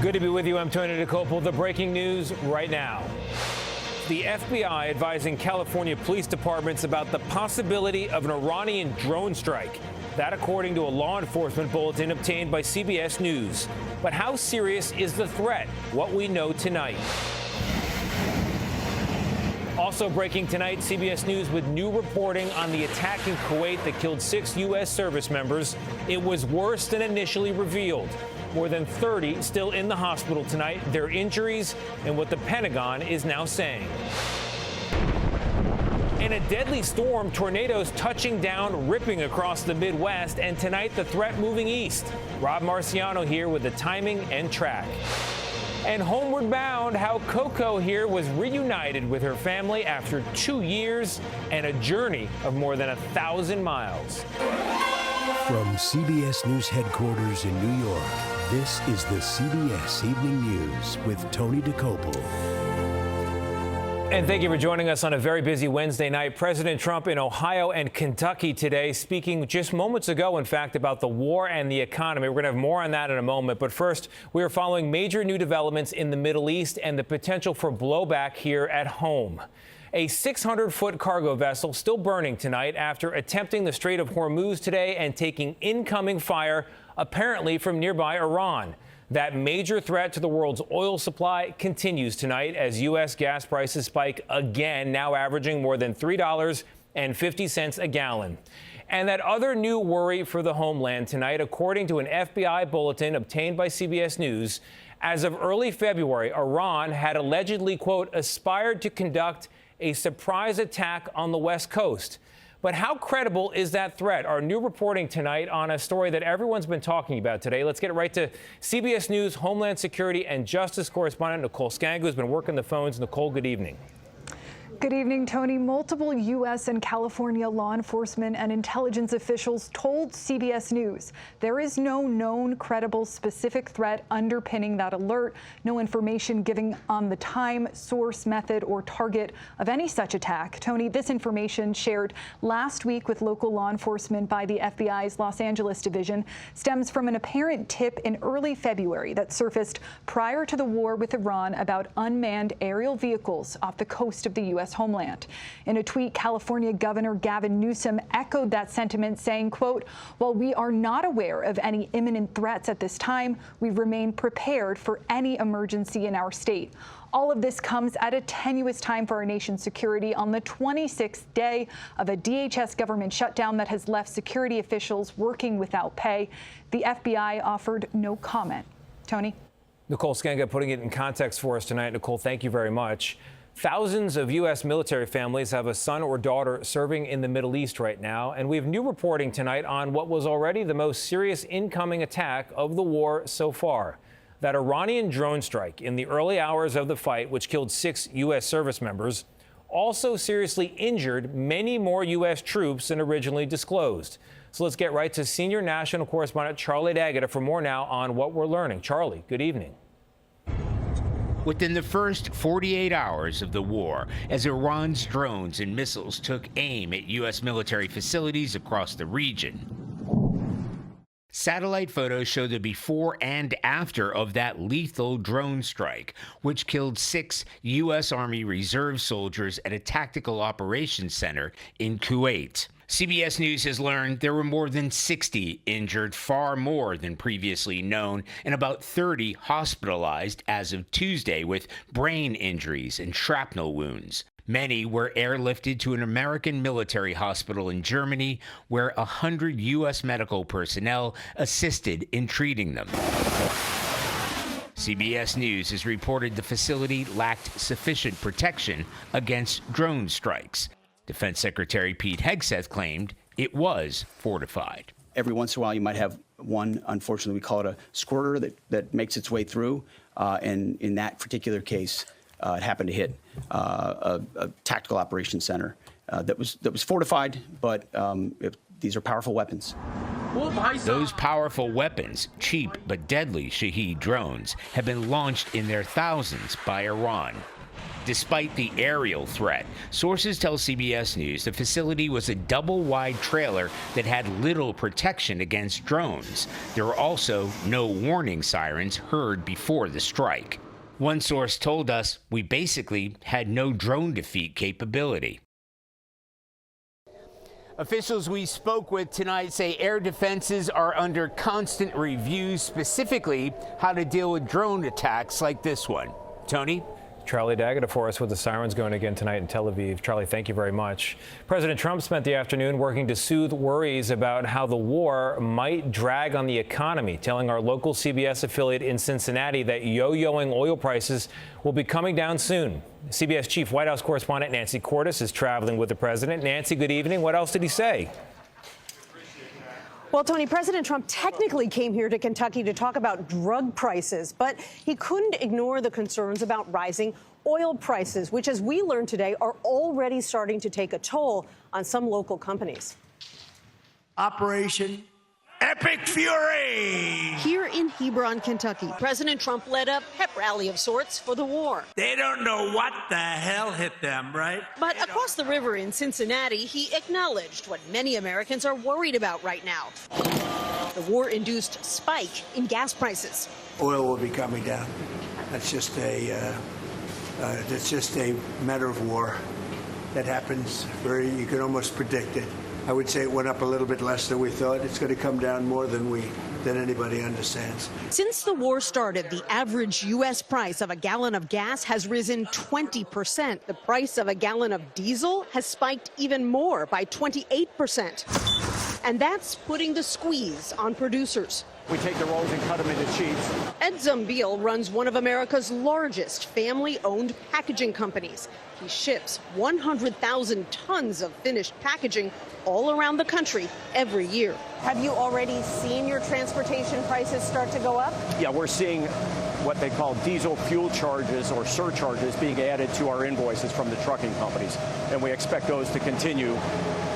Good to be with you. I'm Tony DeCopel. The breaking news right now. The FBI advising California police departments about the possibility of an Iranian drone strike. That according to a law enforcement bulletin obtained by CBS News. But how serious is the threat? What we know tonight. Also breaking tonight, CBS News with new reporting on the attack in Kuwait that killed 6 U.S. service members. It was worse than initially revealed. More than 30 still in the hospital tonight, their injuries and what the Pentagon is now saying. In a deadly storm, tornadoes touching down, ripping across the Midwest, and tonight the threat moving east. Rob Marciano here with the timing and track. And homeward bound, how Coco here was reunited with her family after 2 years and a journey of more than 1,000 miles. From CBS News headquarters in New York, this is the CBS Evening News with Tony DeCopel. And thank you for joining us on a very busy Wednesday night. President Trump in Ohio and Kentucky today, speaking just moments ago, in fact, about the war and the economy. We're going to have more on that in a moment. But first, we are following major new developments in the Middle East and the potential for blowback here at home. A 600-foot cargo vessel still burning tonight after attempting the Strait of Hormuz today and taking incoming fire, apparently from nearby Iran. That major threat to the world's oil supply continues tonight as U.S. gas prices spike again, now averaging more than $3.50 a gallon. And that other new worry for the homeland tonight, according to an FBI bulletin obtained by CBS News, as of early February, Iran had allegedly, quote, aspired to conduct a surprise attack on the West Coast. But how credible is that threat? Our new reporting tonight on a story that everyone's been talking about today. Let's get right to CBS News Homeland Security and Justice correspondent Nicole Skanga, who's been working the phones. Nicole, good evening. Good evening, Tony. Multiple U.S. and California law enforcement and intelligence officials told CBS News there is no known, credible, specific threat underpinning that alert. No information given on the time, source, method, or target of any such attack. Tony, this information shared last week with local law enforcement by the FBI's Los Angeles division stems from an apparent tip in early February that surfaced prior to the war with Iran about unmanned aerial vehicles off the coast of the U.S. homeland. In a tweet, California Governor Gavin Newsom echoed that sentiment, saying, quote, while we are not aware of any imminent threats at this time, we remain prepared for any emergency in our state. All of this comes at a tenuous time for our nation's security on the 26th day of a DHS government shutdown that has left security officials working without pay. The FBI offered no comment. Tony? Nicole Skanga putting it in context for us tonight. Nicole, thank you very much. Thousands of U.S. military families have a son or daughter serving in the Middle East right now, and we have new reporting tonight on what was already the most serious incoming attack of the war so far. That Iranian drone strike in the early hours of the fight, which killed 6 U.S. service members, also seriously injured many more U.S. troops than originally disclosed. So let's get right to senior national correspondent Charlie D'Agata for more now on what we're learning. Charlie, good evening. Within the first 48 hours of the war, as Iran's drones and missiles took aim at U.S. military facilities across the region, satellite photos show the before and after of that lethal drone strike, which killed 6 U.S. Army Reserve soldiers at a tactical operations center in Kuwait. CBS News has learned there were more than 60 injured, far more than previously known, and about 30 hospitalized as of Tuesday with brain injuries and shrapnel wounds. Many were airlifted to an American military hospital in Germany, where 100 U.S. medical personnel assisted in treating them. CBS News has reported the facility lacked sufficient protection against drone strikes. Defense Secretary Pete Hegseth claimed it was fortified. Every once in a while, you might have one, unfortunately, we call it a squirter that makes its way through. And in that particular case, it happened to hit a tactical operations center that was fortified, but these are powerful weapons. Those powerful weapons, cheap but deadly Shahed drones, have been launched in their thousands by Iran. Despite the aerial threat, sources tell CBS News the facility was a double-wide trailer that had little protection against drones. There were also no warning sirens heard before the strike. One source told us we basically had no drone defeat capability. Officials we spoke with tonight say air defenses are under constant review, specifically how to deal with drone attacks like this one. Tony? Charlie Daggett for us with the sirens going again tonight in Tel Aviv. Charlie, thank you very much. President Trump spent the afternoon working to soothe worries about how the war might drag on the economy, telling our local CBS affiliate in Cincinnati that yo-yoing oil prices will be coming down soon. CBS Chief White House correspondent Nancy Cordes is traveling with the president. Nancy, good evening. What else did he say? Well, Tony, President Trump technically came here to Kentucky to talk about drug prices, but he couldn't ignore the concerns about rising oil prices, which, as we learned today, are already starting to take a toll on some local companies. Operation Epic Fury! Here in Hebron, Kentucky, President Trump led a pep rally of sorts for the war. They don't know what the hell hit them, right? But across the river in Cincinnati, he acknowledged what many Americans are worried about right now: the war-induced spike in gas prices. Oil will be coming down. That's just a matter of war. That happens you can almost predict it. I would say it went up a little bit less than we thought. It's going to come down more than anybody understands. Since the war started, the average U.S. price of a gallon of gas has risen 20%. The price of a gallon of diesel has spiked even more, by 28%. And that's putting the squeeze on producers. We take the rolls and cut them into sheets. Ed Zumbiel runs one of America's largest family-owned packaging companies. He ships 100,000 tons of finished packaging all around the country every year. Have you already seen your transportation prices start to go up? Yeah, we're seeing what they call diesel fuel charges or surcharges being added to our invoices from the trucking companies. And we expect those to continue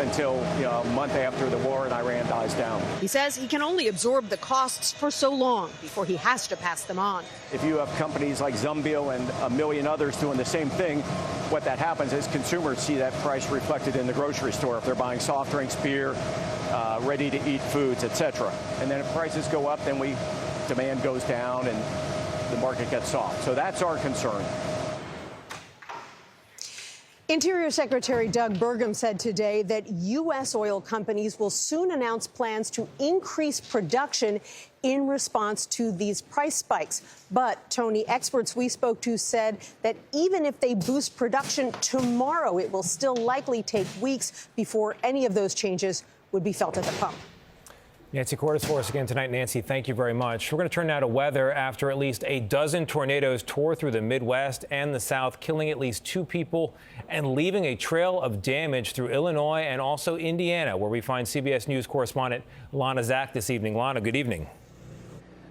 until a month after the war in Iran dies down. He says he can only absorb the costs for so long before he has to pass them on. If you have companies like Zumbiel and a million others doing the same thing, what that happens is consumers see that price reflected in the grocery store if they're buying soft drinks, beer, ready-to-eat foods, etc. And then if prices go up, then demand goes down and the market gets soft. So that's our concern. Interior Secretary Doug Burgum said today that U.S. oil companies will soon announce plans to increase production in response to these price spikes. But, Tony, experts we spoke to said that even if they boost production tomorrow, it will still likely take weeks before any of those changes would be felt at the pump. Nancy Cordes for us again tonight. Nancy, thank you very much. We're going to turn now to weather after at least a dozen tornadoes tore through the Midwest and the South, killing at least 2 people and leaving a trail of damage through Illinois and also Indiana, where we find CBS News correspondent Lana Zak this evening. Lana, good evening.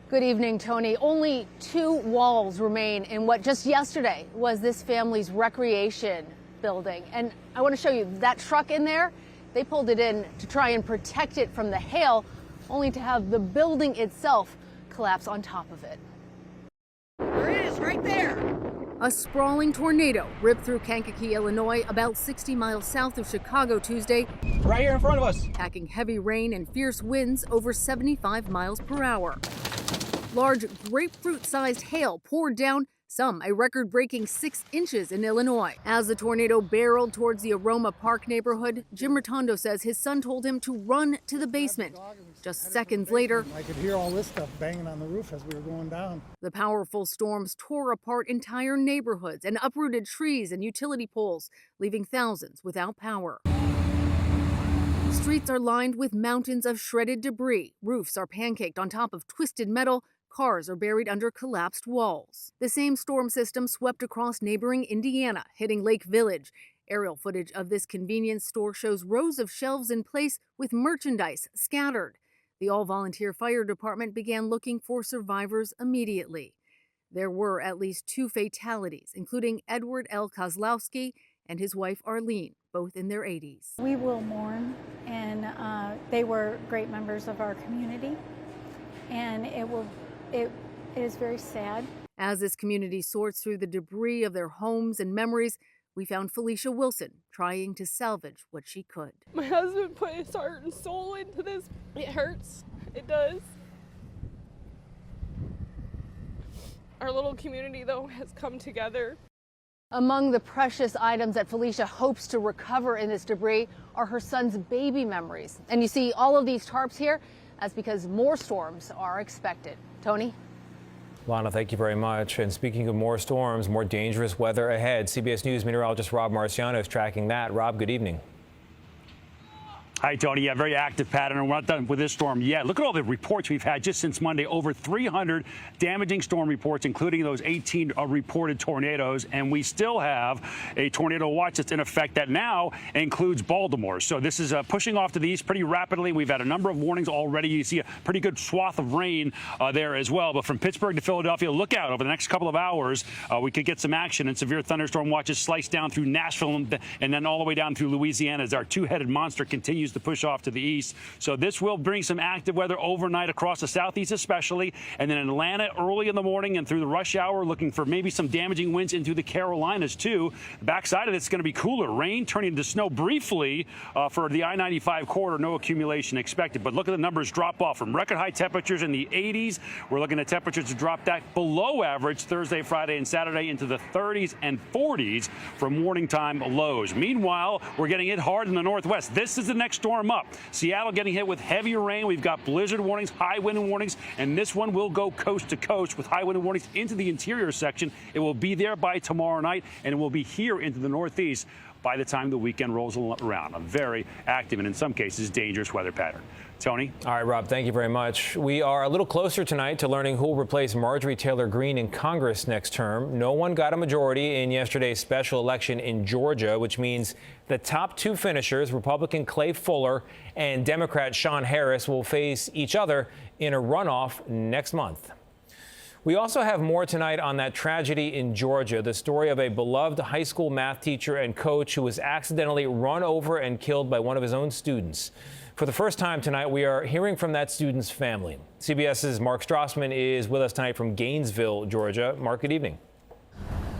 Good evening, Tony. Only 2 walls remain in what just yesterday was this family's recreation building. And I want to show you that truck in there. They pulled it in to try and protect it from the hail, only to have the building itself collapse on top of it. There it is, right there. A sprawling tornado ripped through Kankakee, Illinois, about 60 miles south of Chicago Tuesday. Right here in front of us. Packing heavy rain and fierce winds over 75 miles per hour. Large grapefruit-sized hail poured down, some a record-breaking 6 inches in Illinois. As the tornado barreled towards the Aroma Park neighborhood, Jim Rotondo says his son told him to run to the basement. Just seconds later, I could hear all this stuff banging on the roof as we were going down. the powerful storms tore apart entire neighborhoods and uprooted trees and utility poles, leaving thousands without power. Streets are lined with mountains of shredded debris. Roofs are pancaked on top of twisted metal. Cars are buried under collapsed walls. The same storm system swept across neighboring Indiana, hitting Lake Village. Aerial footage of this convenience store shows rows of shelves in place with merchandise scattered. The all-volunteer fire department began looking for survivors immediately. There were at least 2 fatalities, including Edward L. Kozlowski and his wife Arlene, both in their 80s. We will mourn, and they were great members of our community, and it is very sad. As this community sorts through the debris of their homes and memories, we found Felicia Wilson trying to salvage what she could. My husband put his heart and soul into this. It hurts. It does. Our little community, though, has come together. Among the precious items that Felicia hopes to recover in this debris are her son's baby memories. And you see all of these tarps here, that's because more storms are expected. Tony? Lana, thank you very much. And speaking of more storms, more dangerous weather ahead. CBS News meteorologist Rob Marciano is tracking that. Rob, good evening. Hi, Tony. Yeah, very active pattern, and we're not done with this storm yet. Look at all the reports we've had just since Monday. Over 300 damaging storm reports, including those 18 reported tornadoes. And we still have a tornado watch that's in effect that now includes Baltimore. So this is pushing off to the east pretty rapidly. We've had a number of warnings already. You see a pretty good swath of rain there as well. But from Pittsburgh to Philadelphia, look out over the next couple of hours. We could get some action, and severe thunderstorm watches slice down through Nashville and then all the way down through Louisiana as our two-headed monster continues to push off to the east. So this will bring some active weather overnight across the southeast especially, and then in Atlanta early in the morning and through the rush hour, looking for maybe some damaging winds into the Carolinas too. The backside of it's going to be cooler. Rain turning into snow briefly for the I-95 corridor. No accumulation expected, but look at the numbers drop off from record high temperatures in the 80s. We're looking at temperatures to drop back below average Thursday, Friday, and Saturday into the 30s and 40s for morning time lows. Meanwhile, we're getting hit hard in the northwest. This is the next storm up. Seattle getting hit with heavier rain. We've got blizzard warnings, high wind warnings, and this one will go coast to coast with high wind warnings into the interior section. It will be there by tomorrow night, and it will be here into the northeast by the time the weekend rolls around. A very active and in some cases dangerous weather pattern. Tony? All right, Rob, thank you very much. We are a little closer tonight to learning who will replace Marjorie Taylor Greene in Congress next term. No one got a majority in yesterday's special election in Georgia, which means the top two finishers, Republican Clay Fuller and Democrat Sean Harris, will face each other in a runoff next month. We also have more tonight on that tragedy in Georgia, the story of a beloved high school math teacher and coach who was accidentally run over and killed by one of his own students. For the first time tonight, we are hearing from that student's family. CBS's Mark Strassman is with us tonight from Gainesville, Georgia. Mark, good evening.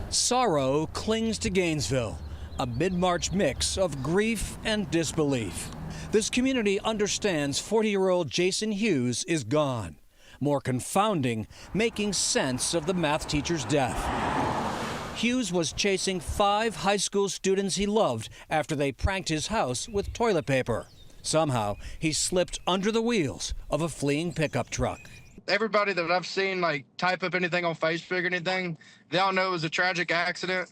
Sorrow clings to Gainesville, a mid-March mix of grief and disbelief. This community understands 40-year-old Jason Hughes is gone. More confounding, making sense of the math teacher's death. Hughes was chasing 5 high school students he loved after they pranked his house with toilet paper. Somehow, he slipped under the wheels of a fleeing pickup truck. Everybody that I've seen type up anything on Facebook or anything, they all know it was a tragic accident.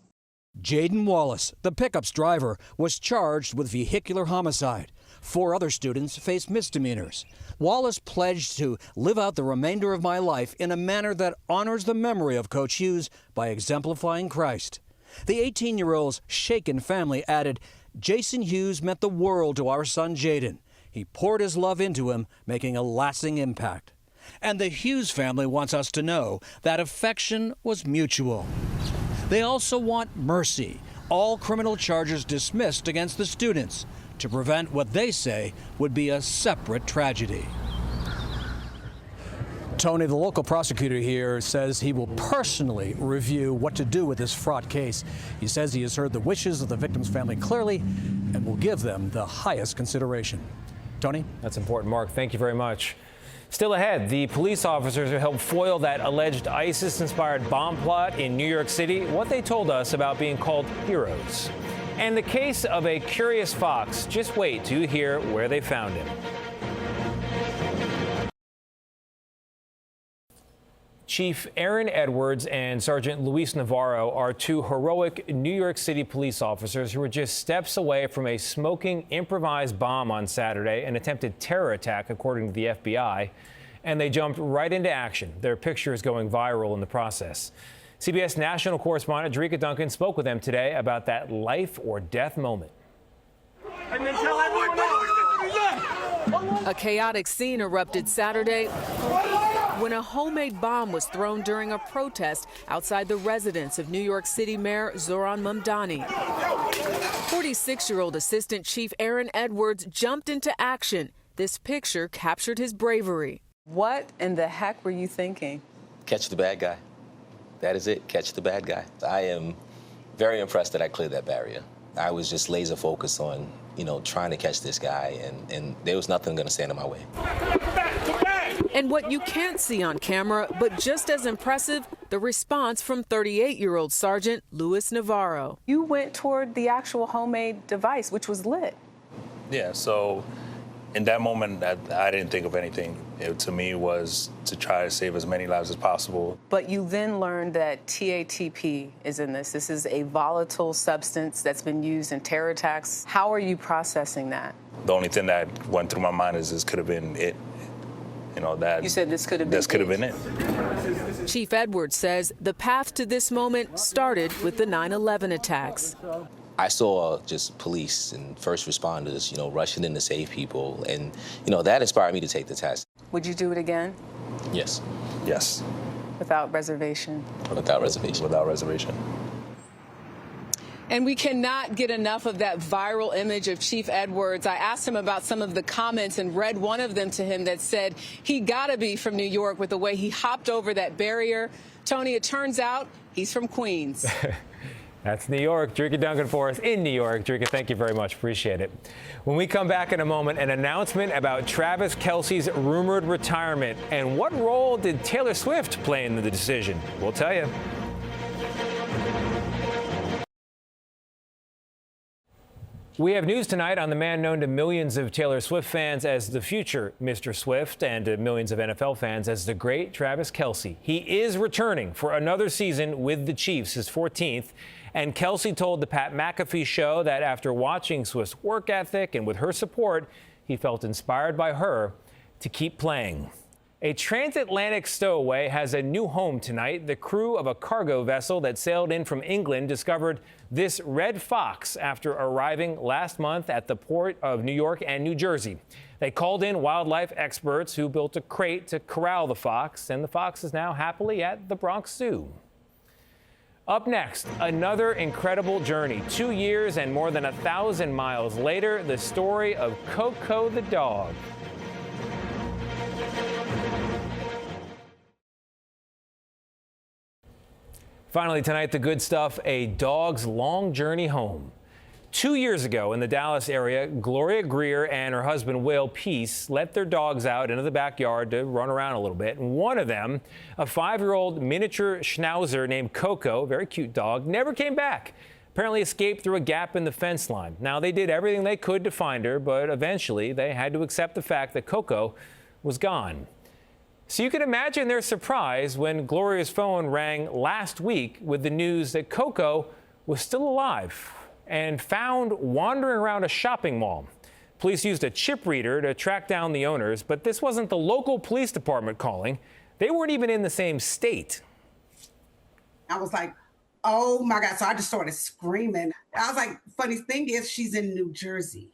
Jaden Wallace, the pickup's driver, was charged with vehicular homicide. 4 other students faced misdemeanors. Wallace pledged to live out the remainder of my life in a manner that honors the memory of Coach Hughes by exemplifying Christ. The 18-year-old's shaken family added, Jason Hughes meant the world to our son Jaden. He poured his love into him, making a lasting impact. And the Hughes family wants us to know that affection was mutual. They also want mercy, all criminal charges dismissed against the students, to prevent what they say would be a separate tragedy. Tony, the local prosecutor here says he will personally review what to do with this fraught case. He says he has heard the wishes of the victim's family clearly and will give them the highest consideration. Tony? That's important, Mark. Thank you very much. Still ahead, the police officers who helped foil that alleged ISIS-inspired bomb plot in New York City, what they told us about being called heroes. And the case of a curious fox. Just wait to hear where they found him. Chief Aaron Edwards and Sergeant Luis Navarro are 2 heroic New York City police officers who were just steps away from a smoking improvised bomb on Saturday, an attempted terror attack, according to the FBI, and they jumped right into action. Their picture is going viral in the process. CBS national correspondent Jerika Duncan spoke with them today about that life or death moment. A chaotic scene erupted Saturday when a homemade bomb was thrown during a protest outside the residence of New York City Mayor Zohran Mamdani. 46-year-old Assistant Chief Aaron Edwards jumped into action. This picture captured his bravery. What in the heck were you thinking? Catch the bad guy. That is it, catch the bad guy. I am very impressed that I cleared that barrier. I was just laser focused on, trying to catch this guy, and there was nothing going to stand in my way. And what you can't see on camera, but just as impressive, the response from 38-year-old Sergeant Luis Navarro. You went toward the actual homemade device, which was lit. Yeah, so in that moment, I didn't think of anything. It, to me, was to try to save as many lives as possible. But you then learned that TATP is in this. This is a volatile substance that's been used in terror attacks. How are you processing that? The only thing that went through my mind is this could have been it. You said this could have been This could have been it. Chief Edwards says the path to this moment started with the 9/11 attacks. I saw just police and first responders, rushing in to save people, and, that inspired me to take the test. Would you do it again? Yes. Yes. Without reservation? Without reservation. Without reservation. And we cannot get enough of that viral image of Chief Edwards. I asked him about some of the comments and read one of them to him that said he gotta be from New York with the way he hopped over that barrier. Tony, it turns out he's from Queens. That's New York. Drika Duncan for us in New York. Drika, thank you very much. Appreciate it. When we come back in a moment, an announcement about Travis Kelce's rumored retirement. And what role did Taylor Swift play in the decision? We'll tell you. We have news tonight on the man known to millions of Taylor Swift fans as the future Mr. Swift and to millions of NFL fans as the great Travis Kelce. He is returning for another season with the Chiefs, his 14th. And Kelce told the Pat McAfee show that after watching Swift's work ethic and with her support, he felt inspired by her to keep playing. A transatlantic stowaway has a new home tonight. The crew of a cargo vessel that sailed in from England discovered this red fox after arriving last month at the port of New York and New Jersey. They called in wildlife experts who built a crate to corral the fox, and the fox is now happily at the Bronx Zoo. Up next, another incredible journey. 2 years and more than 1,000 miles later, the story of Coco the dog. Finally tonight, the good stuff, a dog's long journey home. 2 years ago in the Dallas area, Gloria Greer and her husband, Will Peace, let their dogs out into the backyard to run around a little bit. And one of them, a 5-year-old miniature schnauzer named Coco, very cute dog, never came back. Apparently escaped through a gap in the fence line. Now, they did everything they could to find her, but eventually they had to accept the fact that Coco was gone. So you can imagine their surprise when Gloria's phone rang last week with the news that Coco was still alive and found wandering around a shopping mall. Police used a chip reader to track down the owners, but this wasn't the local police department calling. They weren't even in the same state. I was like, oh my God. So I just started screaming. I was like, funny thing is, she's in New Jersey.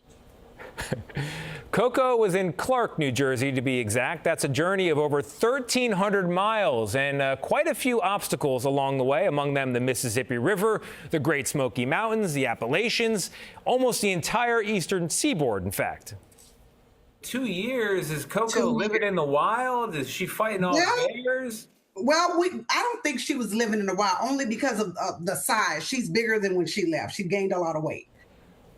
Coco was in Clark, New Jersey, to be exact. That's a journey of over 1,300 miles and quite a few obstacles along the way, among them the Mississippi River, the Great Smoky Mountains, the Appalachians, almost the entire eastern seaboard, in fact. 2 years? Is Coco living in the wild? Is she fighting off bears? Well, I don't think she was living in the wild, only because of the size. She's bigger than when she left. She gained a lot of weight.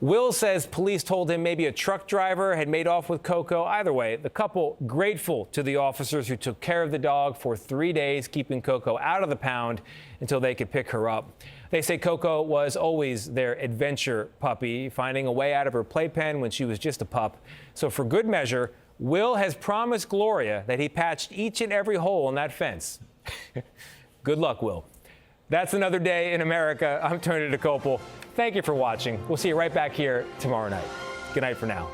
Will says police told him maybe a truck driver had made off with Coco. Either way, the couple grateful to the officers who took care of the dog for 3 days, keeping Coco out of the pound until they could pick her up. They say Coco was always their adventure puppy, finding a way out of her playpen when she was just a pup. So for good measure, Will has promised Gloria that he patched each and every hole in that fence. Good luck, Will. That's another day in America. I'm Tony DeCopel. Thank you for watching. We'll see you right back here tomorrow night. Good night for now.